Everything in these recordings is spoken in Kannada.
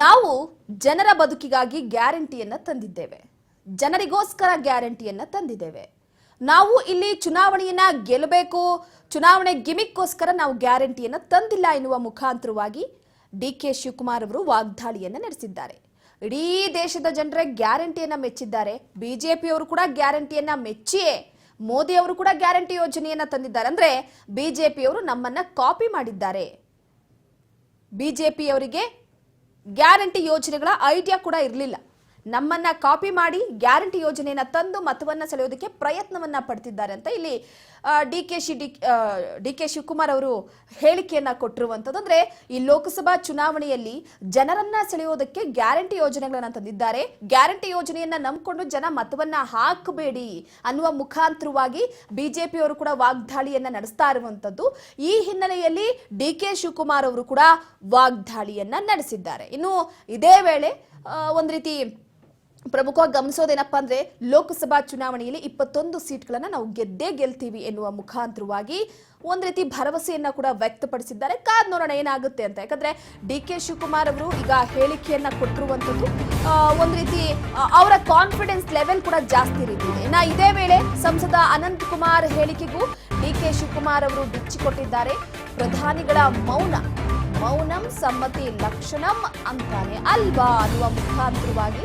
ನಾವು ಜನರ ಬದುಕಿಗಾಗಿ ಗ್ಯಾರಂಟಿಯನ್ನ ತಂದಿದ್ದೇವೆ. ಜನರಿಗೋಸ್ಕರ ಗ್ಯಾರಂಟಿಯನ್ನ ತಂದಿದ್ದೇವೆ. ನಾವು ಇಲ್ಲಿ ಚುನಾವಣೆಯನ್ನ ಗೆಲ್ಲಬೇಕು, ಚುನಾವಣೆ ಗಿಮಿಕ್ಗೋಸ್ಕರ ನಾವು ಗ್ಯಾರಂಟಿಯನ್ನ ತಂದಿಲ್ಲ ಎನ್ನುವ ಮುಖಾಂತರವಾಗಿ ಡಿಕೆ ಶಿವಕುಮಾರ್ ಅವರು ವಾಗ್ದಾಳಿಯನ್ನ ನಡೆಸಿದ್ದಾರೆ. ಇಡೀ ದೇಶದ ಜನರೇ ಗ್ಯಾರಂಟಿಯನ್ನ ಮೆಚ್ಚಿದ್ದಾರೆ. ಬಿಜೆಪಿಯವರು ಕೂಡ ಗ್ಯಾರಂಟಿಯನ್ನ ಮೆಚ್ಚಿಯೇ ಮೋದಿ ಅವರು ಕೂಡ ಗ್ಯಾರಂಟಿ ಯೋಜನೆಯನ್ನ ತಂದಿದ್ದಾರೆ. ಅಂದ್ರೆ ಬಿಜೆಪಿಯವರು ನಮ್ಮನ್ನ ಕಾಪಿ ಮಾಡಿದ್ದಾರೆ. ಬಿಜೆಪಿಯವರಿಗೆ ಗ್ಯಾರಂಟಿ ಯೋಜನೆಗಳ ಐಡಿಯಾ ಕೂಡ ಇರಲಿಲ್ಲ. ನಮ್ಮನ್ನ ಕಾಪಿ ಮಾಡಿ ಗ್ಯಾರಂಟಿ ಯೋಜನೆಯನ್ನ ತಂದು ಮತವನ್ನ ಸೆಳೆಯೋದಕ್ಕೆ ಪ್ರಯತ್ನವನ್ನ ಪಡ್ತಿದ್ದಾರೆ ಅಂತ ಇಲ್ಲಿ ಡಿಕೆ ಶಿವಕುಮಾರ್ ಅವರು ಹೇಳಿಕೆಯನ್ನ ಕೊಟ್ಟಿರುವಂತದ್ದು. ಅಂದ್ರೆ ಈ ಲೋಕಸಭಾ ಚುನಾವಣೆಯಲ್ಲಿ ಜನರನ್ನ ಸೆಳೆಯೋದಕ್ಕೆ ಗ್ಯಾರಂಟಿ ಯೋಜನೆಗಳನ್ನ ತಂದಿದ್ದಾರೆ. ಗ್ಯಾರಂಟಿ ಯೋಜನೆಯನ್ನ ನಂಬಿಕೊಂಡು ಜನ ಮತವನ್ನ ಹಾಕಬೇಡಿ ಅನ್ನುವ ಮುಖಾಂತರವಾಗಿ ಬಿಜೆಪಿಯವರು ಕೂಡ ವಾಗ್ದಾಳಿಯನ್ನ ನಡೆಸ್ತಾ ಇರುವಂತದ್ದು. ಈ ಹಿನ್ನೆಲೆಯಲ್ಲಿ ಡಿಕೆ ಶಿವಕುಮಾರ್ ಅವರು ಕೂಡ ವಾಗ್ದಾಳಿಯನ್ನ ನಡೆಸಿದ್ದಾರೆ. ಇನ್ನು ಇದೇ ವೇಳೆ ಒಂದ್ ರೀತಿ ಪ್ರಮುಖವಾಗಿ ಗಮನಿಸೋದೇನಪ್ಪ ಅಂದ್ರೆ ಲೋಕಸಭಾ ಚುನಾವಣೆಯಲ್ಲಿ 21 ಸೀಟ್ಗಳನ್ನ ನಾವು ಗೆದ್ದೇ ಗೆಲ್ತೀವಿ ಎನ್ನುವ ಮುಖಾಂತರವಾಗಿ ಒಂದ್ ರೀತಿ ಭರವಸೆಯನ್ನ ಕೂಡ ವ್ಯಕ್ತಪಡಿಸಿದ್ದಾರೆ. ಕಾದ್ ನೋಡೋಣ ಏನಾಗುತ್ತೆ ಅಂತ. ಯಾಕಂದ್ರೆ ಡಿಕೆ ಶಿವಕುಮಾರ್ ಅವರು ಈಗ ಹೇಳಿಕೆಯನ್ನ ಕೊಟ್ಟಿರುವಂತದ್ದು ಒಂದ್ ರೀತಿ ಅವರ ಕಾನ್ಫಿಡೆನ್ಸ್ ಲೆವೆಲ್ ಕೂಡ ಜಾಸ್ತಿ ರೀತಿದೆ. ಇನ್ನ ಇದೇ ವೇಳೆ ಸಂಸದ ಅನಂತ್ ಕುಮಾರ್ ಹೇಳಿಕೆಗೂ ಡಿಕೆ ಶಿವಕುಮಾರ್ ಅವರು ಬಿಚ್ಚಿಕೊಟ್ಟಿದ್ದಾರೆ. ಪ್ರಧಾನಿಗಳ ಮೌನಂ ಸಮ್ಮತಿ ಲಕ್ಷಣಂ ಅಂತಾನೆ ಅಲ್ವಾ ಅನ್ನುವ ಮುಖಾಂತರವಾಗಿ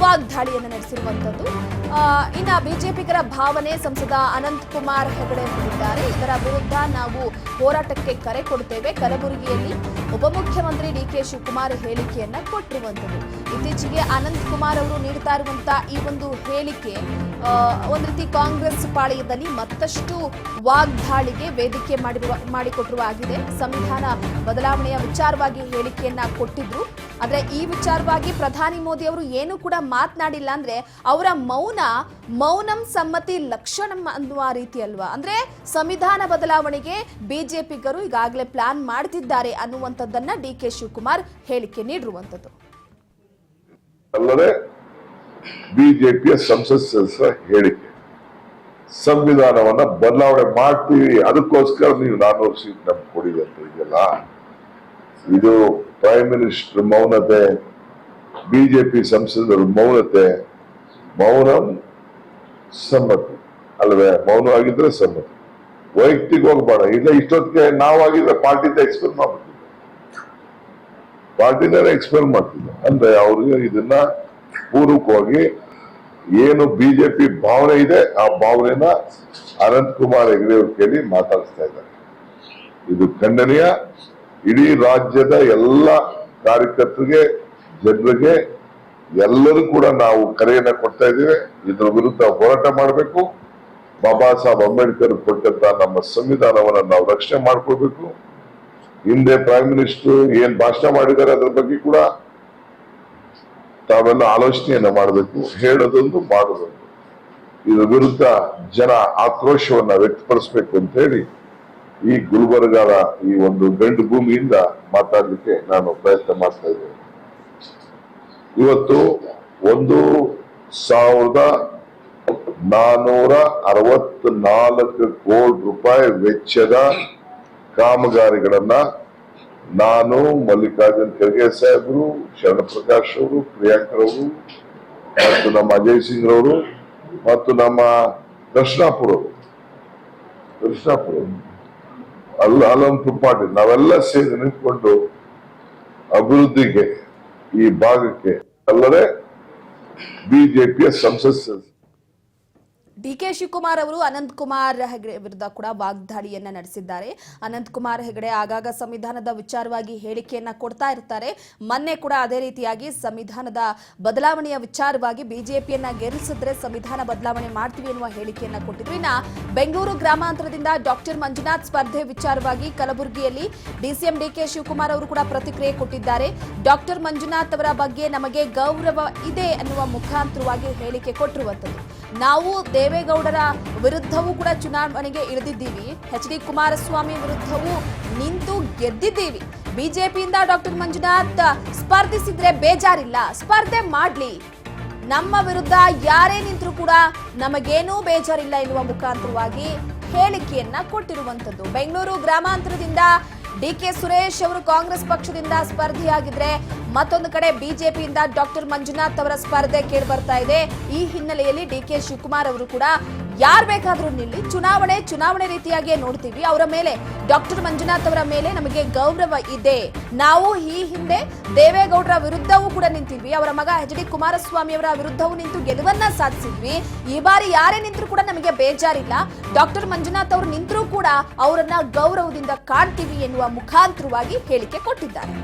ವಾಗ್ದಾಳಿಯನ್ನು ನಡೆಸಿರುವಂತದ್ದು. ಇನ್ನು ಬಿಜೆಪಿಗರ ಭಾವನೆ ಸಂಸದ ಅನಂತ್ ಕುಮಾರ್ ಹೆಗಡೆ ಹೇಳಿದ್ದಾರೆ. ಇದರ ವಿರುದ್ಧ ನಾವು ಹೋರಾಟಕ್ಕೆ ಕರೆ ಕೊಡ್ತೇವೆ. ಕಲಬುರಗಿಯಲ್ಲಿ ಉಪಮುಖ್ಯಮಂತ್ರಿ ಡಿಕೆ ಶಿವಕುಮಾರ್ ಹೇಳಿಕೆಯನ್ನ ಕೊಟ್ಟಿರುವಂತದ್ದು. ಇತ್ತೀಚೆಗೆ ಅನಂತ್ ಕುಮಾರ್ ಅವರು ನೀಡುತ್ತಾ ಇರುವಂತಹ ಈ ಒಂದು ಹೇಳಿಕೆ ಒಂದ್ ರೀತಿ ಕಾಂಗ್ರೆಸ್ ಪಾಳೆಯದಲ್ಲಿ ಮತ್ತಷ್ಟು ವಾಗ್ದಾಳಿಗೆ ವೇದಿಕೆ ಮಾಡಿಕೊಟ್ಟಿರುವ ಆಗಿದೆ. ಸಂವಿಧಾನ ಬದಲಾವಣೆಯ ವಿಚಾರವಾಗಿ ಹೇಳಿಕೆಯನ್ನ ಕೊಟ್ಟಿದ್ರು. ಆದ್ರೆ ಈ ವಿಚಾರವಾಗಿ ಪ್ರಧಾನಿ ಮೋದಿ ಅವರು ಏನು ಕೂಡ ಮಾತನಾಡಿಲ್ಲ. ಅಂದ್ರೆ ಅವರ ಮೌನಂ ಸಮ್ಮತಿ ಲಕ್ಷಣಂ ಅನ್ನುವ ರೀತಿ ಅಲ್ವಾ. ಅಂದ್ರೆ ಸಂವಿಧಾನ ಬದಲಾವಣೆಗೆ ಬಿಜೆಪಿಗರು ಈಗಾಗಲೇ ಪ್ಲಾನ್ ಮಾಡ್ತಿದ್ದಾರೆ ಅನ್ನುವಂಥದ್ದನ್ನ ಡಿಕೆ ಶಿವಕುಮಾರ್ ಹೇಳಿಕೆ ನೀಡಿರುವಂತದ್ದು. ಅಲ್ಲದೆ ಬಿಜೆಪಿಯ ಸಂಸತ್ ಸದಸ್ಯರ ಹೇಳಿಕೆ, ಸಂವಿಧಾನವನ್ನ ಬದಲಾವಣೆ ಮಾಡ್ತೀವಿ, ಅದಕ್ಕೋಸ್ಕರ ನೀವು 400 ಸೀಟ್ ನಮ್ಗೆ ಕೊಡಿ ಅಂತ ಇದೆಯಲ್ಲ. ಇದು ಪ್ರೈಮ್ ಮಿನಿಸ್ಟರ್ ಮೌನತೆ, ಬಿಜೆಪಿ ಸಂಸದರು ಮೌನತೆ. ಮೌನಂ ಸಮ್ಮತಿ ಅಲ್ವೇ? ಮೌನ ಆಗಿದ್ರೆ ಸಮ್ಮತಿ. ವೈಯಕ್ತಿಕ ಹೋಗ್ಬೇಡ. ಇಲ್ಲ ಇಷ್ಟೊತ್ತಿಗೆ ನಾವಾಗಿದ್ರೆ ಪಾರ್ಟಿಯಿಂದ ಎಕ್ಸ್ಪೆಲ್ ಮಾಡ್ಬಿಟ್ಟಿದ್ದೆ, ಪಾರ್ಟಿನೇ ಎಕ್ಸ್ಪೆಲ್ ಮಾಡ್ತಿದ್ದೆ. ಅಂದ್ರೆ ಅವ್ರಿಗೆ ಇದನ್ನ ಪೂರ್ವಕವಾಗಿ ಏನು ಬಿಜೆಪಿ ಭಾವನೆ ಇದೆ ಆ ಭಾವನೆನ ಅನಂತ್ ಕುಮಾರ್ ಹೆಗಡೆ ಅವ್ರ ಕೇಳಿ ಮಾತಾಡಿಸ್ತಾ ಇದ್ದಾರೆ. ಇದು ಖಂಡನೀಯ. ಇಡೀ ರಾಜ್ಯದ ಎಲ್ಲ ಕಾರ್ಯಕರ್ತರಿಗೆ, ಜನರಿಗೆ, ಎಲ್ಲರೂ ಕೂಡ ನಾವು ಕರೆಯನ್ನ ಕೊಡ್ತಾ ಇದ್ದೇವೆ. ಇದರ ವಿರುದ್ಧ ಹೋರಾಟ ಮಾಡಬೇಕು. ಬಾಬಾ ಸಾಹೇಬ್ ಅಂಬೇಡ್ಕರ್ ಕೊಟ್ಟಂತ ನಮ್ಮ ಸಂವಿಧಾನವನ್ನ ನಾವು ರಕ್ಷಣೆ ಮಾಡ್ಕೊಳ್ಬೇಕು. ಹಿಂದೆ ಪ್ರೈಮ್ ಮಿನಿಸ್ಟರ್ ಏನ್ ಭಾಷಣ ಮಾಡಿದ್ದಾರೆ ಅದ್ರ ಬಗ್ಗೆ ಕೂಡ ತಾವೆಲ್ಲ ಆಲೋಚನೆಯನ್ನ ಮಾಡಬೇಕು. ಹೇಳೋದೊಂದು ಮಾಡೋದೊಂದು. ಇದರ ವಿರುದ್ಧ ಜನ ಆಕ್ರೋಶವನ್ನ ವ್ಯಕ್ತಪಡಿಸಬೇಕು ಅಂತ ಹೇಳಿ ಈ ಗುಲ್ಬರ್ಗಾದ ಈ ಒಂದು ಗಂಡು ಭೂಮಿಯಿಂದ ಮಾತಾಡ್ಲಿಕ್ಕೆ ನಾನು ಪ್ರಯತ್ನ ಮಾಡ್ತಾ ಇದ್ದೇನೆ. ಇವತ್ತು 1,464 ಕೋಟಿ ರೂಪಾಯಿ ವೆಚ್ಚದ ಕಾಮಗಾರಿಗಳನ್ನ ನಾನು, ಮಲ್ಲಿಕಾರ್ಜುನ್ ಖರ್ಗೆ ಸಾಹೇಬರು, ಶರಣ ಪ್ರಕಾಶ್ ಅವರು, ಪ್ರಿಯಾಂಕರ್ ಅವರು, ಮತ್ತು ನಮ್ಮ ಅಜಯ್ ಸಿಂಗ್ ರವರು, ಮತ್ತು ನಮ್ಮ ಕೃಷ್ಣಾಪುರ ಅಲಂಪುರ್ ಪಾಟೀಲ್, ನಾವೆಲ್ಲ ಸೇರಿ ನಿಂತ್ಕೊಂಡು ಅಭಿವೃದ್ಧಿಗೆ ಈ ಭಾಗಕ್ಕೆ ಅಲ್ಲದೆ ಬಿಜೆಪಿಯ ಸಂಸತ್ ಡಿಕೆ ಶಿವಕುಮಾರ್ ಅವರು ಅನಂತ್ ಕುಮಾರ್ ಹೆಗಡೆ ವಿರುದ್ಧ ಕೂಡ ವಾಗ್ದಾಳಿಯನ್ನ ನಡೆಸಿದ್ದಾರೆ. ಅನಂತ್ ಕುಮಾರ್ ಹೆಗಡೆ ಆಗಾಗ ಸಂವಿಧಾನದ ವಿಚಾರವಾಗಿ ಹೇಳಿಕೆಯನ್ನ ಕೊಡ್ತಾ ಇರ್ತಾರೆ. ಮೊನ್ನೆ ಕೂಡ ಅದೇ ರೀತಿಯಾಗಿ ಸಂವಿಧಾನದ ಬದಲಾವಣೆಯ ವಿಚಾರವಾಗಿ ಬಿಜೆಪಿಯನ್ನ ಗೆಲ್ಲಿಸಿದ್ರೆ ಸಂವಿಧಾನ ಬದಲಾವಣೆ ಮಾಡ್ತೀವಿ ಎನ್ನುವ ಹೇಳಿಕೆಯನ್ನ ಕೊಟ್ಟಿದ್ರು. ಇನ್ನ ಬೆಂಗಳೂರು ಗ್ರಾಮಾಂತರದಿಂದ ಡಾಕ್ಟರ್ ಮಂಜುನಾಥ್ ಸ್ಪರ್ಧೆ ವಿಚಾರವಾಗಿ ಕಲಬುರಗಿಯಲ್ಲಿ ಡಿಸಿಎಂ ಡಿಕೆ ಶಿವಕುಮಾರ್ ಅವರು ಕೂಡ ಪ್ರತಿಕ್ರಿಯೆ ಕೊಟ್ಟಿದ್ದಾರೆ. ಡಾಕ್ಟರ್ ಮಂಜುನಾಥ್ ಅವರ ಬಗ್ಗೆ ನಮಗೆ ಗೌರವ ಇದೆ ಅನ್ನುವ ಮುಖಾಂತರವಾಗಿ ಹೇಳಿಕೆ ಕೊಟ್ಟಿರುವಂತದ್ದು. ನಾವು ದೇವೇಗೌಡರ ವಿರುದ್ಧವೂ ಕೂಡ ಚುನಾವಣೆಗೆ ಇಳಿದಿದ್ದೀವಿ. ಎಚ್ ಡಿ ಕುಮಾರಸ್ವಾಮಿ ವಿರುದ್ಧವೂ ನಿಂತು ಗೆದ್ದಿದ್ದೀವಿ. ಬಿಜೆಪಿಯಿಂದ ಡಾಕ್ಟರ್ ಮಂಜುನಾಥ್ ಸ್ಪರ್ಧಿಸಿದ್ರೆ ಬೇಜಾರಿಲ್ಲ, ಸ್ಪರ್ಧೆ ಮಾಡ್ಲಿ. ನಮ್ಮ ವಿರುದ್ಧ ಯಾರೇ ನಿಂತರೂ ಕೂಡ ನಮಗೇನೂ ಬೇಜಾರಿಲ್ಲ ಎನ್ನುವ ಮುಖಾಂತರವಾಗಿ ಹೇಳಿಕೆಯನ್ನ ಕೊಟ್ಟಿರುವಂತದ್ದು. ಬೆಂಗಳೂರು ಗ್ರಾಮಾಂತರದಿಂದ ಡಿಕೆ ಸುರೇಶ್ ಅವರು ಕಾಂಗ್ರೆಸ್ ಪಕ್ಷದಿಂದ ಸ್ಪರ್ಧಿಯಾಗಿದ್ರೆ ಮತ್ತೊಂದು ಕಡೆ ಬಿಜೆಪಿಯಿಂದ ಡಾಕ್ಟರ್ ಮಂಜುನಾಥ್ ಅವರ ಸ್ಪರ್ಧೆ ಕೇಳಿ ಬರ್ತಾ ಇದೆ. ಈ ಹಿನ್ನೆಲೆಯಲ್ಲಿ ಡಿ.ಕೆ. ಶಿವಕುಮಾರ್ ಅವರು ಕೂಡ ಯಾರು ಬೇಕಾದ್ರೂ ನಿಲ್ಲಿ, ಚುನಾವಣೆ ರೀತಿಯಾಗಿಯೇ ನೋಡ್ತೀವಿ, ಅವರ ಮೇಲೆ ಡಾಕ್ಟರ್ ಮಂಜುನಾಥ್ ಅವರ ಮೇಲೆ ನಮಗೆ ಗೌರವ ಇದೆ. ನಾವು ಈ ಹಿಂದೆ ದೇವೇಗೌಡರ ವಿರುದ್ಧವೂ ಕೂಡ ನಿಂತಿದ್ವಿ, ಅವರ ಮಗ ಎಚ್.ಡಿ. ಕುಮಾರಸ್ವಾಮಿ ಅವರ ವಿರುದ್ಧವೂ ನಿಂತು ಗೆಲುವನ್ನ ಸಾಧಿಸಿದ್ವಿ. ಈ ಬಾರಿ ಯಾರೇ ನಿಂತರೂ ಕೂಡ ನಮಗೆ ಬೇಜಾರಿಲ್ಲ. ಡಾಕ್ಟರ್ ಮಂಜುನಾಥ್ ಅವರು ನಿಂತರೂ ಕೂಡ ಅವರನ್ನ ಗೌರವದಿಂದ ಕಾಣ್ತೀವಿ ಎನ್ನುವ ಮುಖಾಂತರವಾಗಿ ಹೇಳಿಕೆ ಕೊಟ್ಟಿದ್ದಾರೆ.